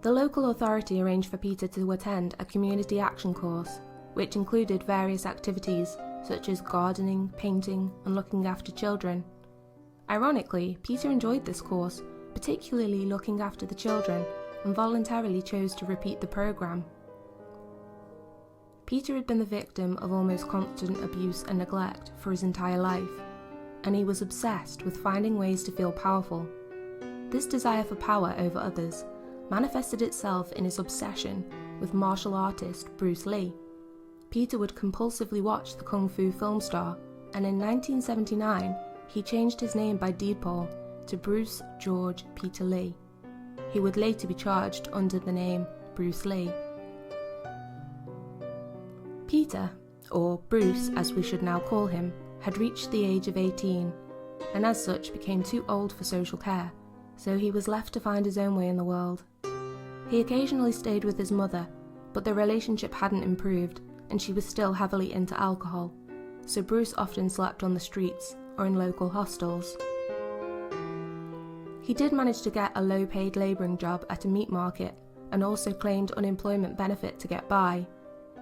The local authority arranged for Peter to attend a community action course, which included various activities such as gardening, painting, and looking after children. Ironically, Peter enjoyed this course, particularly looking after the children, and voluntarily chose to repeat the programme. Peter had been the victim of almost constant abuse and neglect for his entire life, and he was obsessed with finding ways to feel powerful. This desire for power over others manifested itself in his obsession with martial artist Bruce Lee. Peter would compulsively watch the Kung Fu film star, and in 1979 he changed his name by deed poll to Bruce George Peter Lee. He would later be charged under the name Bruce Lee. Peter, or Bruce as we should now call him, had reached the age of 18, and as such became too old for social care, so he was left to find his own way in the world. He occasionally stayed with his mother, but their relationship hadn't improved, and she was still heavily into alcohol, so Bruce often slept on the streets or in local hostels. He did manage to get a low-paid labouring job at a meat market, and also claimed unemployment benefit to get by.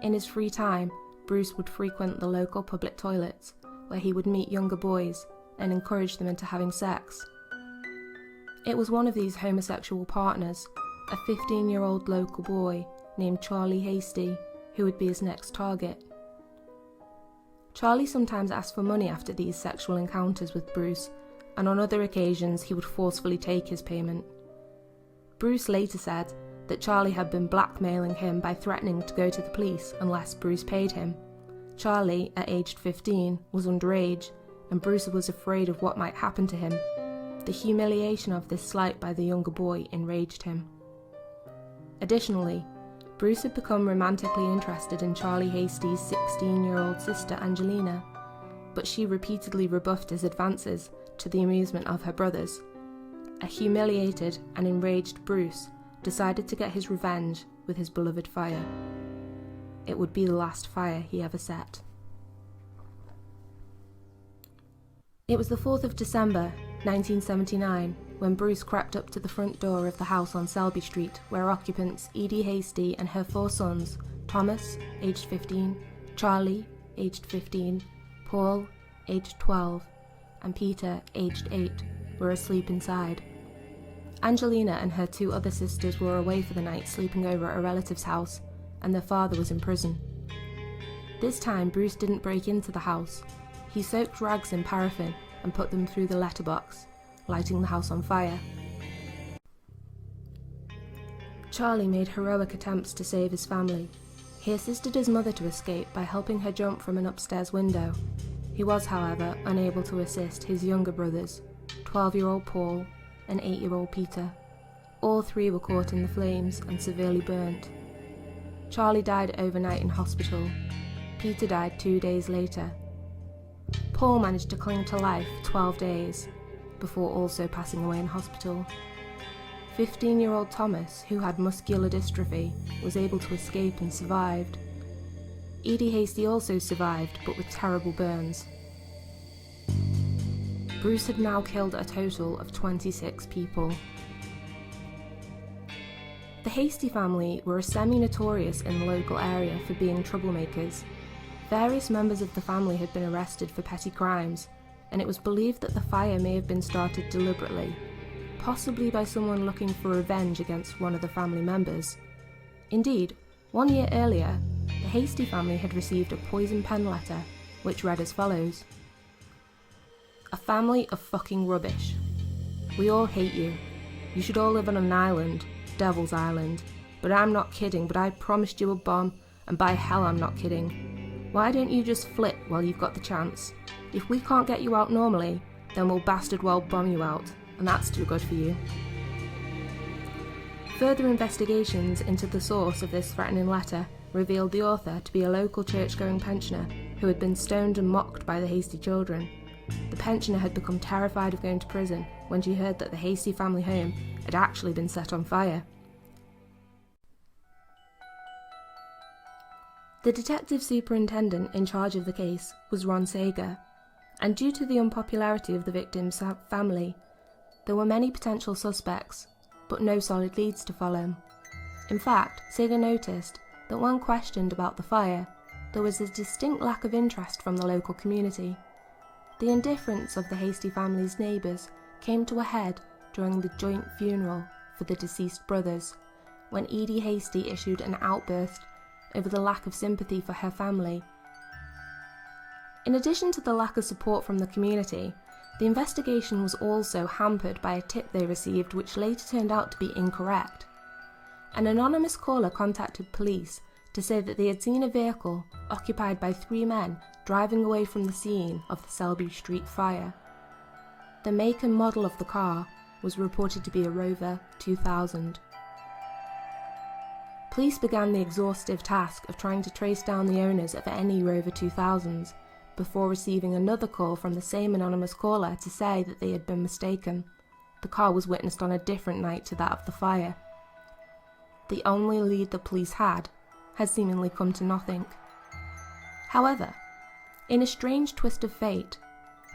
In his free time, Bruce would frequent the local public toilets, where he would meet younger boys and encourage them into having sex. It was one of these homosexual partners, a 15-year-old local boy named Charlie Hasty, who would be his next target. Charlie sometimes asked for money after these sexual encounters with Bruce, and on other occasions he would forcefully take his payment. Bruce later said that Charlie had been blackmailing him by threatening to go to the police unless Bruce paid him. Charlie, at aged 15, was underage, and Bruce was afraid of what might happen to him. The humiliation of this slight by the younger boy enraged him. Additionally, Bruce had become romantically interested in Charlie Hasty's 16-year-old sister Angelina, but she repeatedly rebuffed his advances to the amusement of her brothers. A humiliated and enraged Bruce decided to get his revenge with his beloved fire. It would be the last fire he ever set. It was the 4th of December, 1979, when Bruce crept up to the front door of the house on Selby Street, where occupants Edie Hasty and her 4 sons, Thomas, aged 15, Charlie, aged 15, Paul, aged 12, and Peter, aged 8, were asleep inside. Angelina and her 2 other sisters were away for the night, sleeping over at a relative's house, and their father was in prison. This time Bruce didn't break into the house. He soaked rags in paraffin and put them through the letterbox, lighting the house on fire. Charlie made heroic attempts to save his family. He assisted his mother to escape by helping her jump from an upstairs window. He was, however, unable to assist his younger brothers, 12-year-old Paul and 8-year-old Peter. All 3 were caught in the flames and severely burnt. Charlie died overnight in hospital. Peter died 2 days later. Paul managed to cling to life 12 days, before also passing away in hospital. 15-year-old Thomas, who had muscular dystrophy, was able to escape and survived. Edie Hasty also survived, but with terrible burns. Bruce had now killed a total of 26 people. The Hasty family were semi-notorious in the local area for being troublemakers. Various members of the family had been arrested for petty crimes, and it was believed that the fire may have been started deliberately, possibly by someone looking for revenge against one of the family members. Indeed, 1 year earlier, the Hasty family had received a poison pen letter, which read as follows: "A family of fucking rubbish. We all hate you. You should all live on an island, Devil's Island. But I'm not kidding, but I promised you a bomb, and by hell I'm not kidding. Why don't you just flip while you've got the chance? If we can't get you out normally, then we'll bastard well bomb you out, and that's too good for you." Further investigations into the source of this threatening letter revealed the author to be a local church-going pensioner who had been stoned and mocked by the Hasty children. The pensioner had become terrified of going to prison when she heard that the Hasty family home had actually been set on fire. The detective superintendent in charge of the case was Ron Sager, and due to the unpopularity of the victim's family, there were many potential suspects, but no solid leads to follow. In fact, Sager noticed that when questioned about the fire, there was a distinct lack of interest from the local community. The indifference of the Hasty family's neighbours came to a head during the joint funeral for the deceased brothers, when Edie Hasty issued an outburst over the lack of sympathy for her family. In addition to the lack of support from the community, the investigation was also hampered by a tip they received which later turned out to be incorrect. An anonymous caller contacted police to say that they had seen a vehicle occupied by 3 men driving away from the scene of the Selby Street fire. The make and model of the car was reported to be a Rover 2000. Police began the exhaustive task of trying to trace down the owners of any Rover 2000s before receiving another call from the same anonymous caller to say that they had been mistaken. The car was witnessed on a different night to that of the fire. The only lead the police had seemingly come to nothing. However, in a strange twist of fate,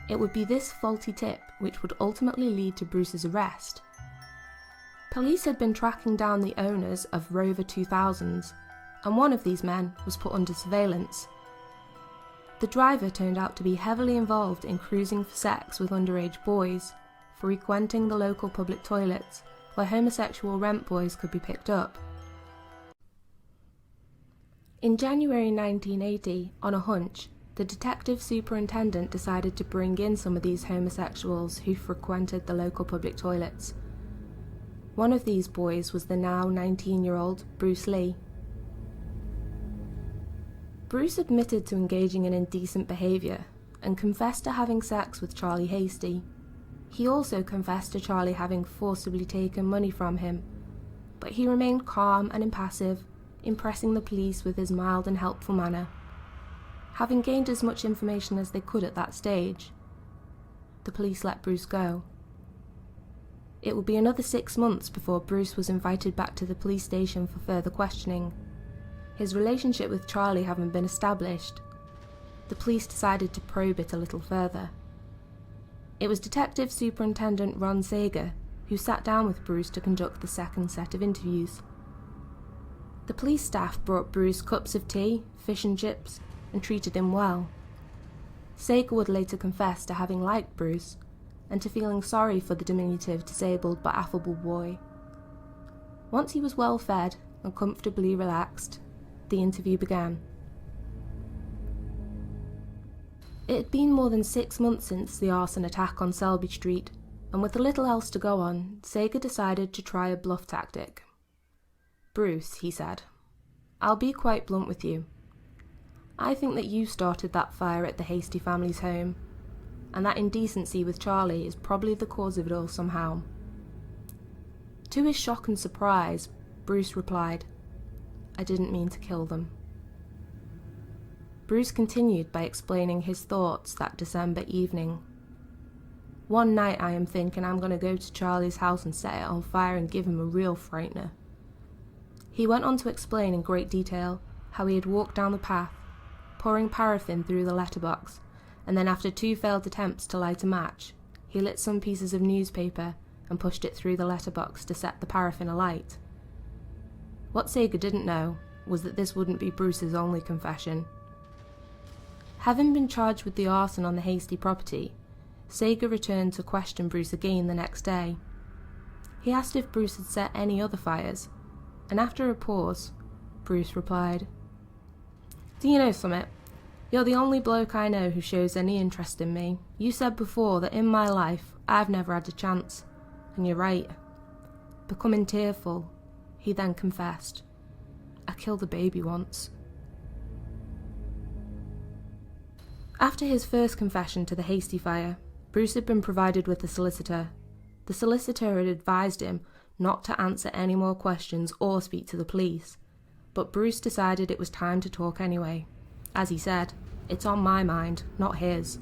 it would be this faulty tip which would ultimately lead to Bruce's arrest. Police had been tracking down the owners of Rover 2000s, and one of these men was put under surveillance. The driver turned out to be heavily involved in cruising for sex with underage boys, frequenting the local public toilets where homosexual rent boys could be picked up. In January 1980, on a hunch, the detective superintendent decided to bring in some of these homosexuals who frequented the local public toilets. One of these boys was the now 19-year-old Bruce Lee. Bruce admitted to engaging in indecent behaviour and confessed to having sex with Charlie Hasty. He also confessed to Charlie having forcibly taken money from him, but he remained calm and impassive, impressing the police with his mild and helpful manner. Having gained as much information as they could at that stage, the police let Bruce go. It would be another 6 months before Bruce was invited back to the police station for further questioning. His relationship with Charlie having been established, the police decided to probe it a little further. It was Detective Superintendent Ron Sager who sat down with Bruce to conduct the second set of interviews. The police staff brought Bruce cups of tea, fish and chips, and treated him well. Sager would later confess to having liked Bruce, and to feeling sorry for the diminutive, disabled but affable boy. Once he was well fed and comfortably relaxed, the interview began. It had been more than 6 months since the arson attack on Selby Street, and with little else to go on, Sager decided to try a bluff tactic. "Bruce," he said, "I'll be quite blunt with you. I think that you started that fire at the Hasty family's home, and that indecency with Charlie is probably the cause of it all somehow." To his shock and surprise, Bruce replied, "I didn't mean to kill them." Bruce continued by explaining his thoughts that December evening. "One night I am thinking I'm going to go to Charlie's house and set it on fire and give him a real frightener." He went on to explain in great detail how he had walked down the path, pouring paraffin through the letterbox, and then after 2 failed attempts to light a match, he lit some pieces of newspaper and pushed it through the letterbox to set the paraffin alight. What Sager didn't know was that this wouldn't be Bruce's only confession. Having been charged with the arson on the Hasty property, Sager returned to question Bruce again the next day. He asked if Bruce had set any other fires, and after a pause, Bruce replied, "Do you know something? You're the only bloke I know who shows any interest in me. You said before that in my life I've never had a chance, and you're right." Becoming tearful, he then confessed, "I killed a baby once." After his first confession to the Hasty fire, Bruce had been provided with a solicitor. The solicitor had advised him not to answer any more questions or speak to the police, but Bruce decided it was time to talk anyway. As he said, "It's on my mind, not his."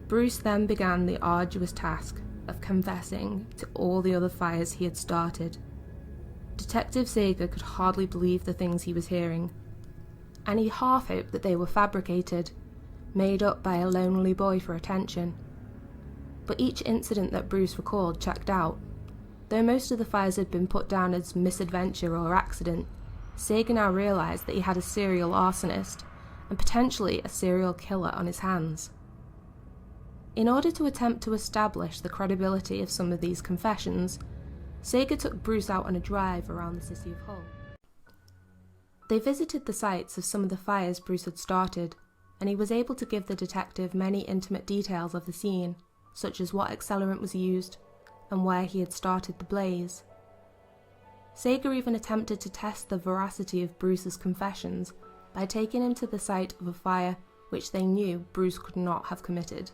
Bruce then began the arduous task of confessing to all the other fires he had started. Detective Sager could hardly believe the things he was hearing, and he half hoped that they were fabricated, made up by a lonely boy for attention. But each incident that Bruce recalled checked out. Though most of the fires had been put down as misadventure or accident, Sager now realised that he had a serial arsonist, and potentially a serial killer on his hands. In order to attempt to establish the credibility of some of these confessions, Sager took Bruce out on a drive around the city of Hull. They visited the sites of some of the fires Bruce had started, and he was able to give the detective many intimate details of the scene, such as what accelerant was used, and where he had started the blaze. Sager even attempted to test the veracity of Bruce's confessions by taking him to the site of a fire which they knew Bruce could not have committed.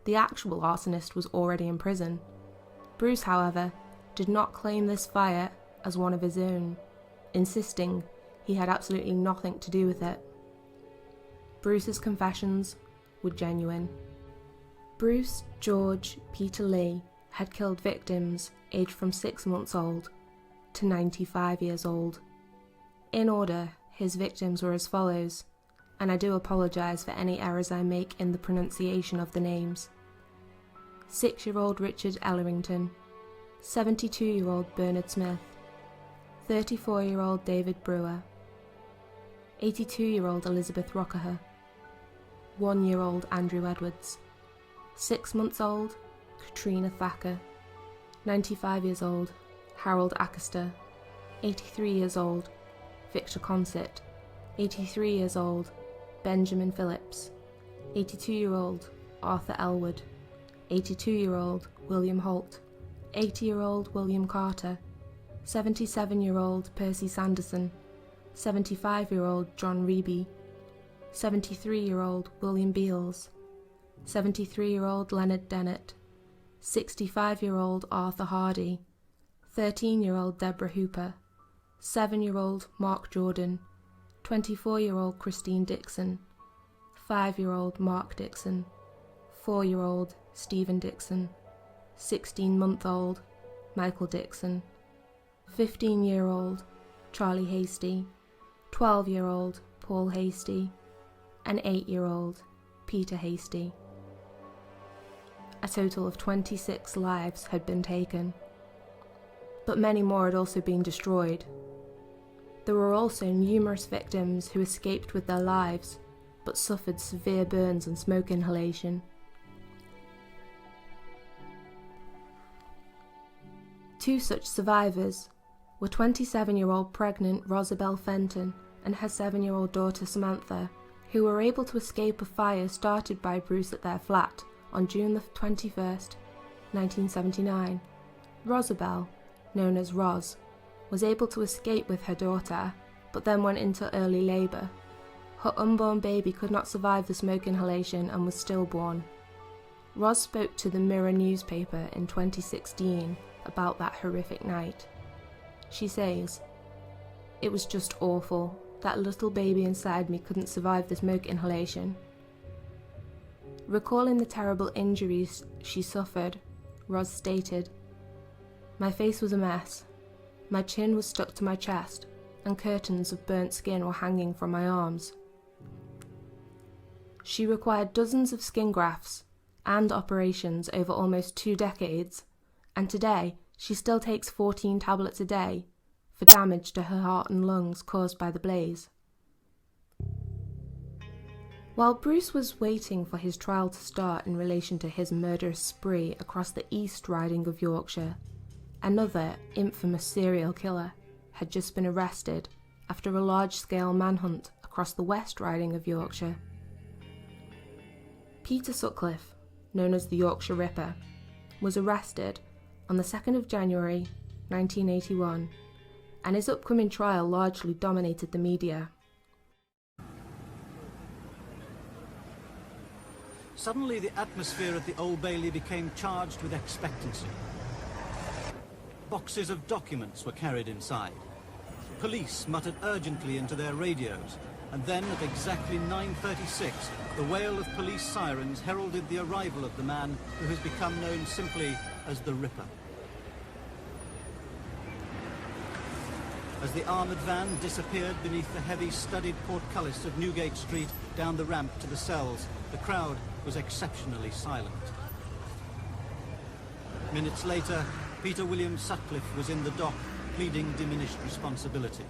The actual arsonist was already in prison. Bruce, however, did not claim this fire as one of his own, insisting he had absolutely nothing to do with it. Bruce's confessions were genuine. Bruce George Peter Lee had killed victims aged from 6 months old to 95 years old. In order, his victims were as follows, and I do apologise for any errors I make in the pronunciation of the names. 6-year-old Richard Ellerington, 72-year-old Bernard Smith, 34-year-old David Brewer, 82-year-old Elizabeth Rockaher, 1-year-old Andrew Edwards, 6 months old Katrina Thacker, 95 years old Harold Ackerster, 83 years old Victor Consett, 83 years old Benjamin Phillips, 82-year-old Arthur Elwood, 82-year-old William Holt, 80-year-old William Carter, 77-year-old Percy Sanderson, 75-year-old John Reeby, 73-year-old William Beals, 73-year-old Leonard Dennett, 65-year-old Arthur Hardy, 13-year-old Deborah Hooper, 7-year-old Mark Jordan, 24-year-old Christine Dixon, 5-year-old Mark Dixon, 4-year-old Stephen Dixon, 16-month-old Michael Dixon, 15-year-old Charlie Hasty, 12-year-old Paul Hasty, and 8-year-old Peter Hasty. A total of 26 lives had been taken, but many more had also been destroyed. There were also numerous victims who escaped with their lives, but suffered severe burns and smoke inhalation. Two such survivors were 27-year-old pregnant Rosabelle Fenton and her 7-year-old daughter Samantha, who were able to escape a fire started by Bruce at their flat on June the 21st, 1979. Rosabelle, known as Roz, was able to escape with her daughter, but then went into early labour. Her unborn baby could not survive the smoke inhalation and was stillborn. Roz spoke to the Myra newspaper in 2016 about that horrific night. She says, "It was just awful. That little baby inside me couldn't survive the smoke inhalation." Recalling the terrible injuries she suffered, Roz stated, "My face was a mess. My chin was stuck to my chest, and curtains of burnt skin were hanging from my arms." She required dozens of skin grafts and operations over almost 2 decades, and today she still takes 14 tablets a day for damage to her heart and lungs caused by the blaze. While Bruce was waiting for his trial to start in relation to his murderous spree across the East Riding of Yorkshire, another infamous serial killer had just been arrested after a large-scale manhunt across the West Riding of Yorkshire. Peter Sutcliffe, known as the Yorkshire Ripper, was arrested on the 2nd of January 1981, and his upcoming trial largely dominated the media. Suddenly the atmosphere at the Old Bailey became charged with expectancy. Boxes of documents were carried inside. Police muttered urgently into their radios, and then at exactly 9:36, the wail of police sirens heralded the arrival of the man who has become known simply as the Ripper. As the armoured van disappeared beneath the heavy studded portcullis of Newgate Street down the ramp to the cells, the crowd was exceptionally silent. Minutes later, Peter William Sutcliffe was in the dock, pleading diminished responsibility.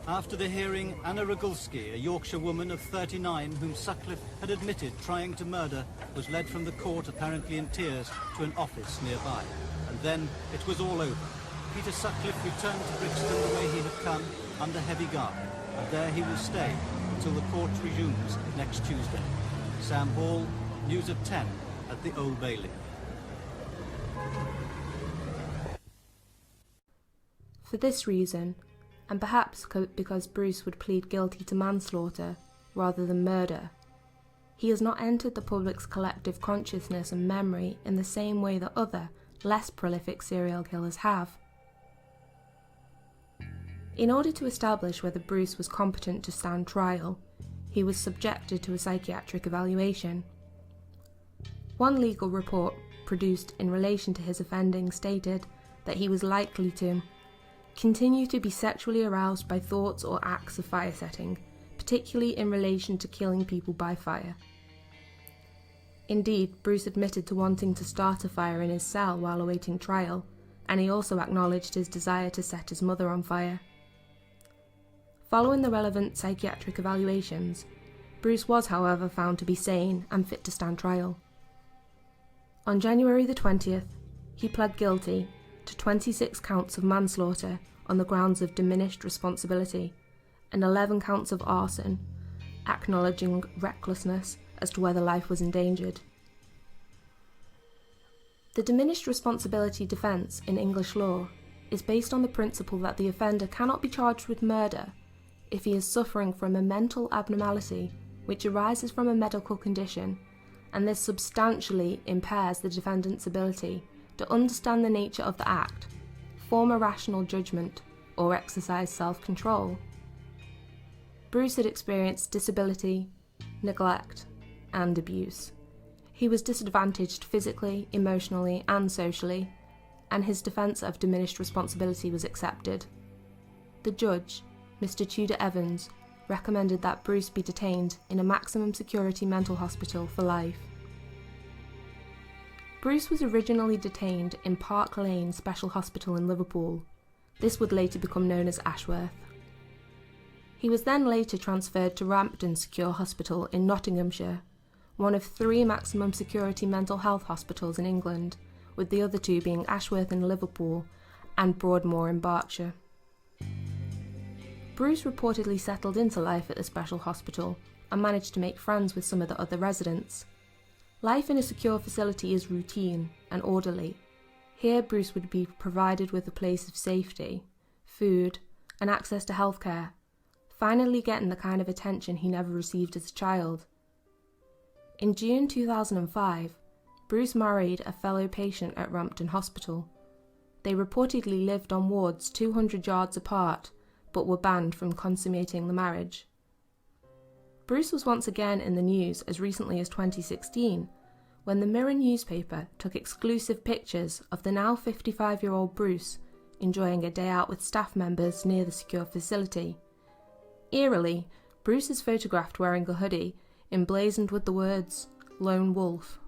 After the hearing, Anna Rogulski, a Yorkshire woman of 39 whom Sutcliffe had admitted trying to murder, was led from the court, apparently in tears, to an office nearby. And then it was all over. Peter Sutcliffe returned to Brixton the way he had come, under heavy guard, and there he will stay until the court resumes next Tuesday. Sam Hall, news at 10 at the Old Bailey. For this reason, and perhaps because Bruce would plead guilty to manslaughter rather than murder, he has not entered the public's collective consciousness and memory in the same way that other, less prolific serial killers have. In order to establish whether Bruce was competent to stand trial, he was subjected to a psychiatric evaluation. One legal report produced in relation to his offending stated that he was likely to continue to be sexually aroused by thoughts or acts of fire setting, particularly in relation to killing people by fire. Indeed, Bruce admitted to wanting to start a fire in his cell while awaiting trial, and he also acknowledged his desire to set his mother on fire. Following the relevant psychiatric evaluations, Bruce was, however, found to be sane and fit to stand trial. On January the 20th, he pled guilty to 26 counts of manslaughter on the grounds of diminished responsibility and 11 counts of arson, acknowledging recklessness as to whether life was endangered. The diminished responsibility defence in English law is based on the principle that the offender cannot be charged with murder if he is suffering from a mental abnormality which arises from a medical condition, and this substantially impairs the defendant's ability to understand the nature of the act, form a rational judgment, or exercise self-control. Bruce had experienced disability, neglect, and abuse. He was disadvantaged physically, emotionally, and socially, and his defence of diminished responsibility was accepted. The judge, Mr. Tudor Evans, recommended that Bruce be detained in a maximum security mental hospital for life. Bruce was originally detained in Park Lane Special Hospital in Liverpool. This would later become known as Ashworth. He was then later transferred to Rampton Secure Hospital in Nottinghamshire, one of 3 maximum security mental health hospitals in England, with the other 2 being Ashworth in Liverpool and Broadmoor in Berkshire. Bruce reportedly settled into life at the special hospital and managed to make friends with some of the other residents. Life in a secure facility is routine and orderly. Here Bruce would be provided with a place of safety, food, and access to healthcare, finally getting the kind of attention he never received as a child. In June 2005, Bruce married a fellow patient at Rampton Hospital. They reportedly lived on wards 200 yards apart, but were banned from consummating the marriage. Bruce was once again in the news as recently as 2016, when the Mirror newspaper took exclusive pictures of the now 55-year-old Bruce enjoying a day out with staff members near the secure facility. Eerily, Bruce is photographed wearing a hoodie emblazoned with the words, "Lone Wolf."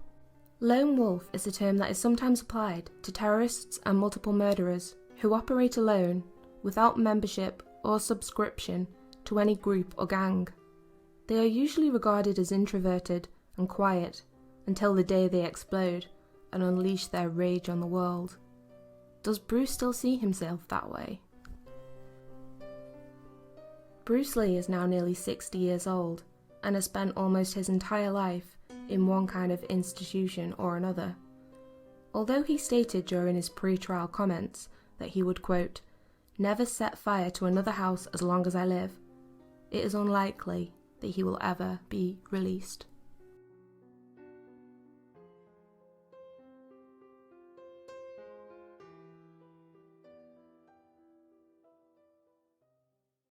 Lone wolf is a term that is sometimes applied to terrorists and multiple murderers who operate alone, without membership or subscription to any group or gang. They are usually regarded as introverted and quiet until the day they explode and unleash their rage on the world. Does Bruce still see himself that way? Bruce Lee is now nearly 60 years old and has spent almost his entire life in one kind of institution or another. Although he stated during his pre-trial comments that he would, quote, "never set fire to another house as long as I live," it is unlikely that he will ever be released.